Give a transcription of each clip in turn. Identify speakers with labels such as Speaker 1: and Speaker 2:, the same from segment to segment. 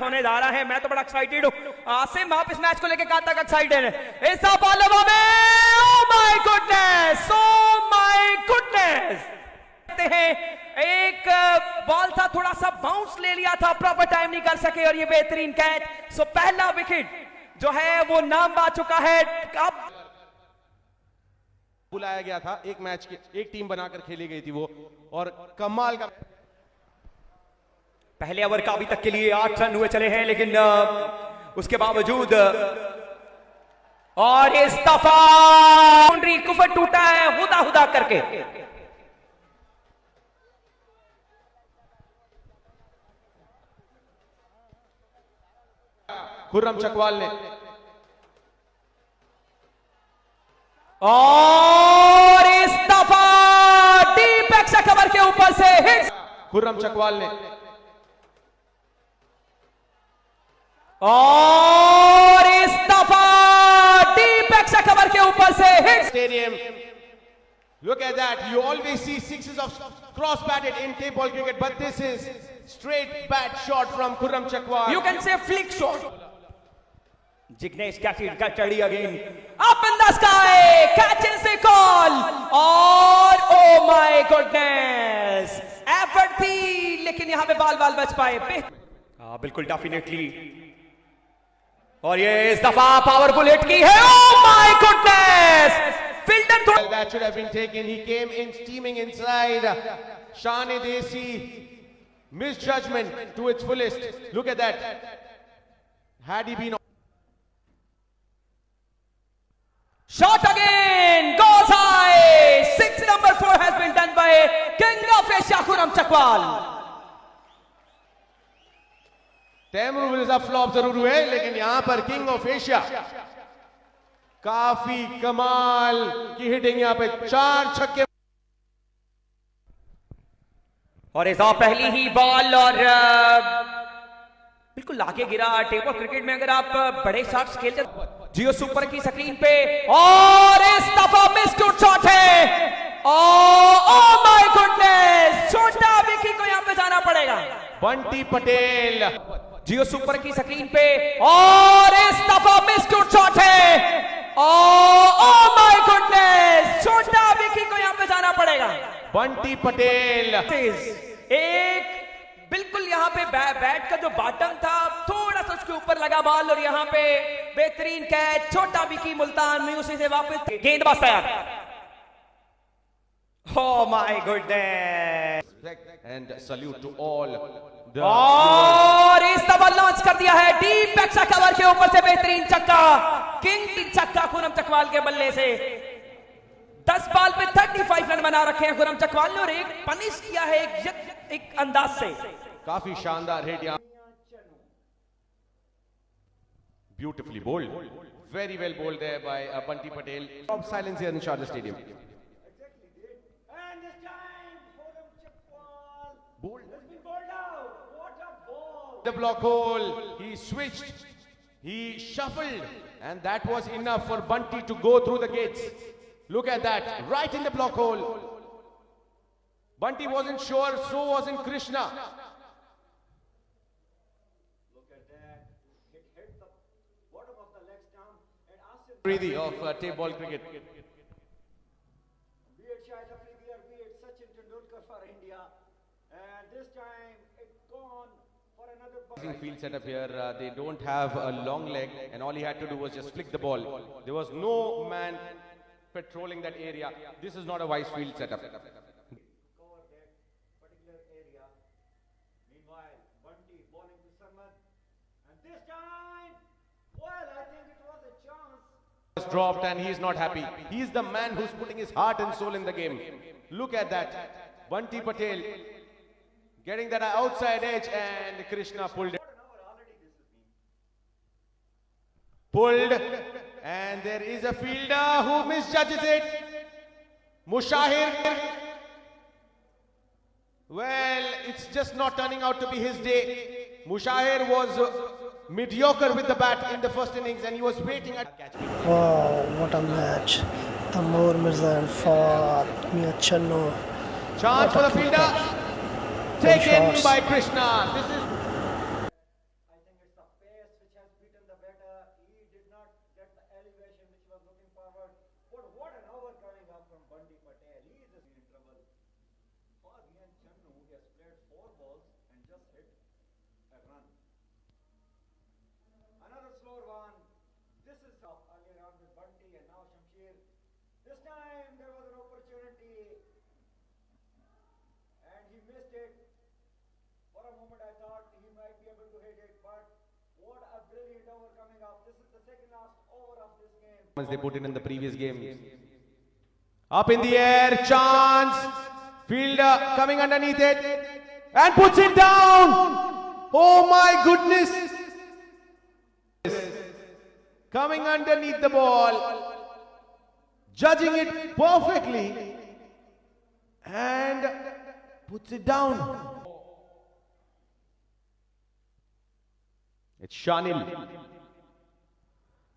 Speaker 1: होने जा रहा है। मैं तो बड़ा एक्साइटेड हूँ। आसिम, आप इस मैच को लेकर कहां तक एक्साइटेड है? इस बालवा में ओह my goodness, oh my goodness. एक बॉल था, थोड़ा सा बाउंस ले लिया था, प्रॉपर टाइम नहीं कर सके और ये बेहतरीन कैच। सो पहला विकेट जो है वो नाम आ चुका है। अब
Speaker 2: बुलाया गया था, एक मैच की एक टीम बनाकर खेली गई थी वो, और कमाल का
Speaker 1: पहले ओवर का अभी तक के लिए 8 रन हुए चले हैं, लेकिन उसके बावजूद और इस दफा बाउंड्री कुफर टूटा है हुदा हुदा करके।
Speaker 2: खुर्रम चकवाल ने
Speaker 1: और इस दफा डीप एक्स्ट्रा कवर के ऊपर से हिट।
Speaker 2: खुर्रम चकवाल ने
Speaker 1: और इस दफा डीप एक्स्ट्रा कवर के ऊपर से hit.
Speaker 2: Stadium, look at that, you always see sixes of cross batted in tape ball cricket, but this is straight bat shot from Khurram Chakwal.
Speaker 1: You can say flick shot. Jignesh catch it again up in the sky, catches a call और oh my goodness effort थी, लेकिन यहां पे बाल बच पाए। हाँ बिल्कुल, डेफिनेटली। और ये इस दफा पावरफुल हिट की है। oh my goodness, fielder
Speaker 2: Well, that should have been taken. He came in steaming inside. Shane Desi, misjudgment to its fullest. Look at that. Had he been
Speaker 1: shot again goes high. 6 number 4 has been done by King of Asia Khurram Chakwal.
Speaker 2: Taimur Mirza flop जरूर हुए, लेकिन यहां पर king of Asia काफी कमाल की hitting, यहां पे 4 छक्के
Speaker 1: और इस पहली ही बॉल और बिल्कुल आगे गिरा। टेबल क्रिकेट में अगर आप बड़े शॉट्स खेलते जियो सुपर की स्क्रीन पे, और इस दफा मिस्ड शॉट है। ओह माय गुडनेस, छोटा विकी को यहां पे जाना पड़ेगा।
Speaker 2: बंटी पटेल
Speaker 1: जियो सुपर की स्क्रीन पे, और इस दफा मिस्ड शॉट है। ओह माय गुडनेस, छोटा विकी को यहां पे जाना पड़ेगा।
Speaker 2: बंटी पटेल
Speaker 1: एक बिल्कुल यहाँ पे बैट का जो बॉटम था थोड़ा सा उसके ऊपर लगा बॉल, और यहाँ पे बेहतरीन कैच, छोटा विकी मुल्तान में उसी से वापस गेंदबाज तैयार। Oh my goodness,
Speaker 2: and salute to all.
Speaker 1: और इस दफा लॉन्च कर दिया है डीप एक्स्ट्रा कवर के ऊपर से बेहतरीन छक्का। किंग छक्का खुर्रम चकवाल के बल्ले से। 10 बॉल पे 35 रन बना रखे हैं खुर्रम चकवाल ने, और एक पनिश किया है एक अंदाज से।
Speaker 2: काफी शानदार हिट यहां, beautifully bowled, very well bowled there by Bunty Patel. Of silence here in Sharjah stadium. The block hole, he switched, he shuffled, and that was enough for Bunty to go through the gates. Look at that, right in the block hole. Bunty wasn't sure, so wasn't Krishna. Look at that, it hit the bottom of the leg stump and Asim Afridi of tape ball cricket.
Speaker 3: Be it Shahid Afridi or be it Sachin Tendulkar for India, and this time it's gone for another
Speaker 2: Field setup here, they don't have a long leg, and all he had to do was just flick the ball. There was no man patrolling that area. This is not a wise field setup.
Speaker 3: cover that particular area. Meanwhile, Bunty bowling to Samad, and this time, well, I think it was a chance.
Speaker 2: Was dropped and he is not happy. He is the man who's putting his heart and soul in the game. Look at that. Bunty Patel getting that outside edge, and Krishna pulled it. Pulled, and there is a fielder who misjudges it. Mushahir. Well, it's just not turning out to be his day. Mushahir was mediocre with the bat in the first innings, and he was waiting at catch.
Speaker 4: Wow, what a match. Taimur Mirza and Fawad Mia Channo.
Speaker 2: Chance for the fielder. Taken by Krishna. This is
Speaker 3: This time there was an opportunity and he missed it. For a moment I thought he might be able to hit it, but what a brilliant over coming up. This is the second last over of this game.
Speaker 2: They put in the previous game. Up in the air, chance. Fielder coming underneath it and puts it down. Oh my goodness. Coming underneath the ball, judging it perfectly and puts it down. It's Shanil.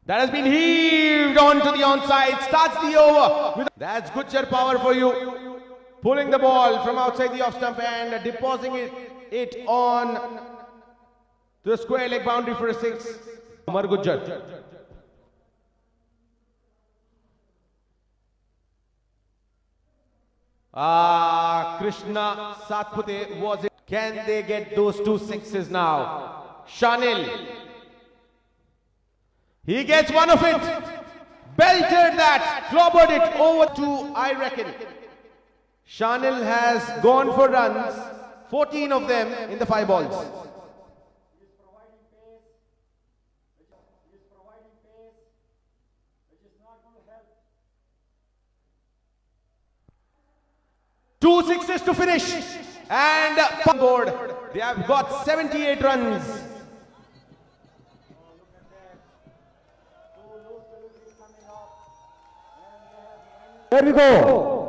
Speaker 2: That has been heaved onto the onside. Starts the over. That's Gujjar power for you. Pulling the ball from outside the off stump and depositing it on to the square leg boundary for a six. Umar Gujjar. Krishna Satpute was it. Can they get those two sixes now? Shanil. He gets one of it. Belted that. Clobbered it over to, I reckon. Shanil has gone for runs. 14 of them in the 5 balls.
Speaker 3: He is providing pace, which is not going to help.
Speaker 2: 2 sixes to finish. And on board. They have got 78 runs.
Speaker 5: There we go.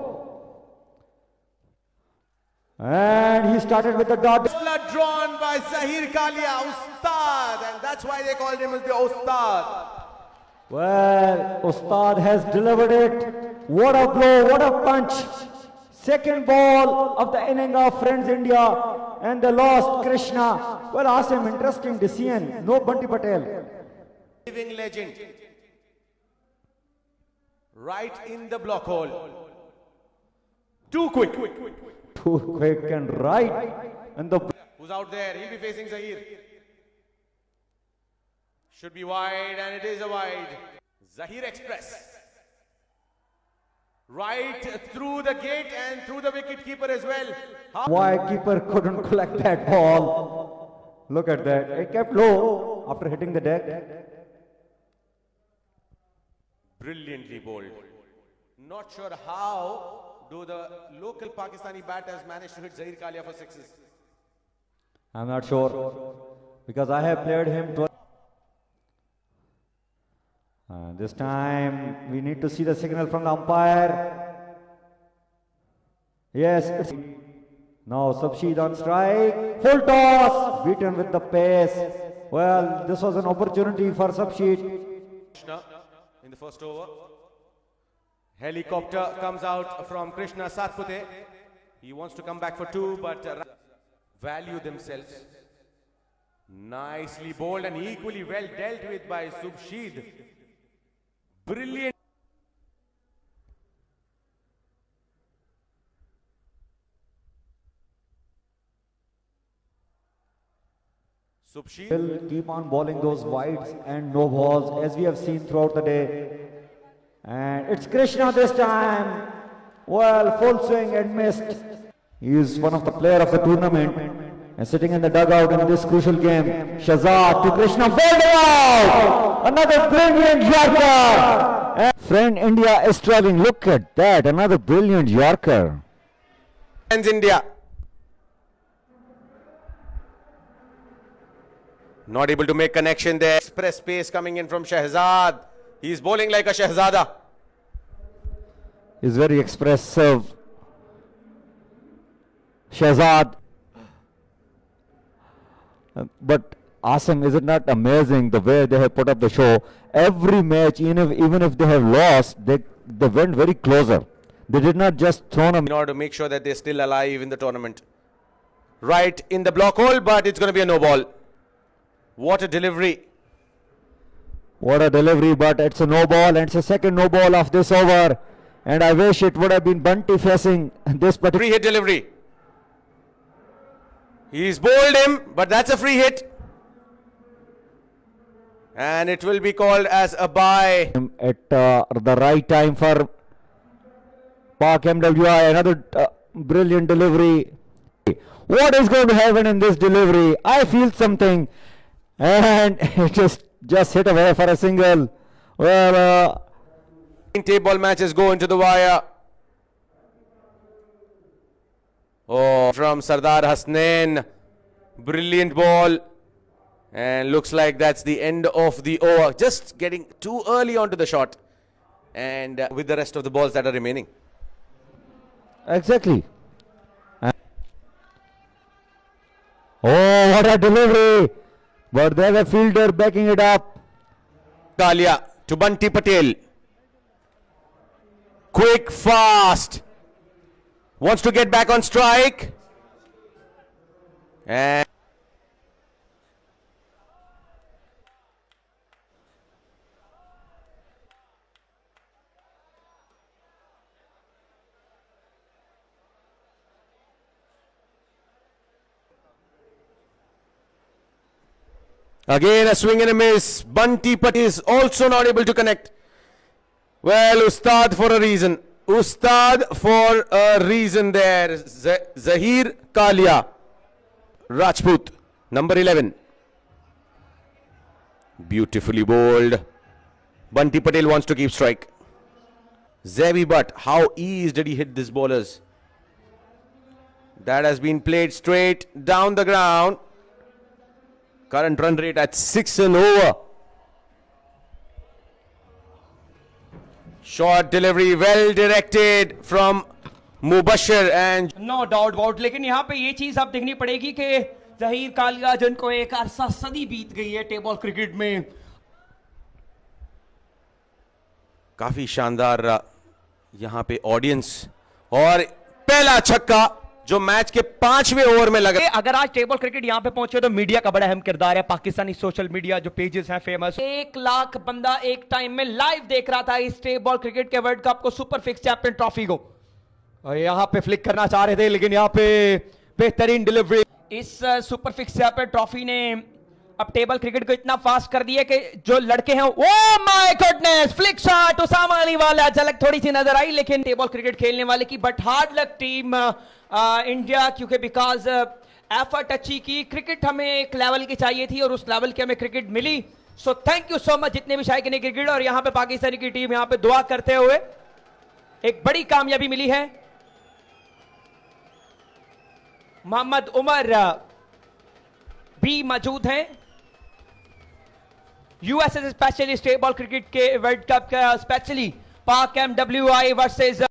Speaker 5: And he started with the dot.
Speaker 2: Blood drawn by Zahir Kalia, Ustad, and that's why they called him as the Ustad.
Speaker 5: Well, Ustad has delivered it. What a blow, what a punch. Second ball of the inning of Friends India, and they lost Krishna. Well, Asim, interesting decision. No Bunty Patel.
Speaker 2: Living legend. Right in the block hole. Too quick.
Speaker 5: Too quick and right. And the
Speaker 2: Who's out there? He'll be facing Zahir. Should be wide, and it is a wide. Zahir Express. Right through the gate and through the wicket keeper as well.
Speaker 5: wide keeper couldn't collect that ball. Look at that. It kept low after hitting the deck.
Speaker 2: Brilliantly bowled. Not sure how do the local Pakistani batters manage to hit Zahir Kalia for sixes.
Speaker 5: I'm not sure because I have played him twice. This time we need to see the signal from the umpire. Yes, it's now Subshid on strike. Full toss, beaten with the pace. Well, this was an opportunity for Subshid.
Speaker 2: Krishna in the first over. Helicopter comes out from Krishna Satpute. He wants to come back for 2, but value themselves. Nicely bowled and equally well dealt with by Subshid. Brilliant. Subshid.
Speaker 5: Will keep on bowling those wides and no balls as we have seen throughout the day. And it's Krishna this time. Well, full swing and missed. He is one of the player of the tournament and sitting in the dugout in this crucial game. Shahzad to Krishna, bowled out. Another brilliant Yorker. And Friend India is traveling. Look at that, another brilliant Yorker.
Speaker 2: Friends India. Not able to make connection there. Express pace coming in from Shahzad. He's bowling like a Shahzada.
Speaker 5: He's very expressive. Shahzad. But Asim, is it not amazing the way they have put up the show? Every match, even if they have lost, they went very closer. They did not just throw them
Speaker 2: In order to make sure that they're still alive in the tournament. Right in the block hole, but it's going to be a no ball. What a delivery.
Speaker 5: What a delivery, but it's a no ball, and it's a second no ball of this over. And I wish it would have been Bunty facing this particular.
Speaker 2: Free hit delivery. He's bowled him, but that's a free hit. And it will be called as a bye.
Speaker 5: At the right time for Park MWI, another brilliant delivery. What is going to happen in this delivery? I feel something. And it just hit away for a single. Well,
Speaker 2: Tape ball matches go into the wire. Oh, from Sardar Hasnain. Brilliant ball. And looks like that's the end of the over. Just getting too early onto the shot. And with the rest of the balls that are remaining.
Speaker 5: exactly. Oh, what a delivery. But there's a fielder backing it up.
Speaker 2: Kalia to Bunty Patel. Quick, fast. Wants to get back on strike. And again a swing and a miss. Bunty Patel is also not able to connect. Well, Ustad for a reason. Ustad for a reason there. Zahir Kalia. Rajput, number 11. Beautifully bowled. Bunty Patel wants to keep strike. Zevi Butt, how easy did he hit these bowlers? That has been played straight down the ground. Current run rate at 6 and over. Short delivery, well directed from Mubashir and
Speaker 1: no doubt about, लेकिन यहाँ पे ये चीज आप देखनी पड़ेगी कि जहीर कालिया जिनको एक अरसा सदी बीत गई है टेबल क्रिकेट में,
Speaker 2: काफी शानदार यहाँ पे ऑडियंस और पहला छक्का जो मैच के 5वें ओवर में लगा।
Speaker 1: अगर आज टेबल क्रिकेट यहाँ पे पहुंचे तो मीडिया का बड़ा अहम किरदार है। पाकिस्तानी सोशल मीडिया जो पेजेस हैं फेमस, 1 लाख बंदा एक टाइम में लाइव देख रहा था इस टेबल क्रिकेट के वर्ल्ड कप को, सुपर फिक्स चैंपियन ट्रॉफी को। और यहाँ पे फ्लिक करना चाह रहे थे लेकिन यहाँ पे बेहतरीन डिलीवरी। इस सुपर फिक्स चैंपियन ट्रॉफी ने अब टेबल क्रिकेट को इतना फास्ट कर दिया कि जो लड़के हैं, oh my goodness, flick shot Usama Ali वाला, झलक थोड़ी सी नजर आई लेकिन टेबल क्रिकेट खेलने वाले की but hard luck team India, क्योंकि बिकॉज एफर्ट अच्छी की। क्रिकेट हमें एक लेवल की चाहिए थी और उस लेवल की हमें क्रिकेट मिली। So thank you so much जितने भी शायकीन ने क्रिकेट, और यहाँ पे पाकिस्तानी की टीम यहाँ पे दुआ करते हुए एक बड़ी कामयाबी मिली है। मोहम्मद उमर भी मौजूद हैं, यूएसए स्पेशलिस्ट टेबल क्रिकेट के वर्ल्ड कप का, स्पेशली पाक MWI वर्सेस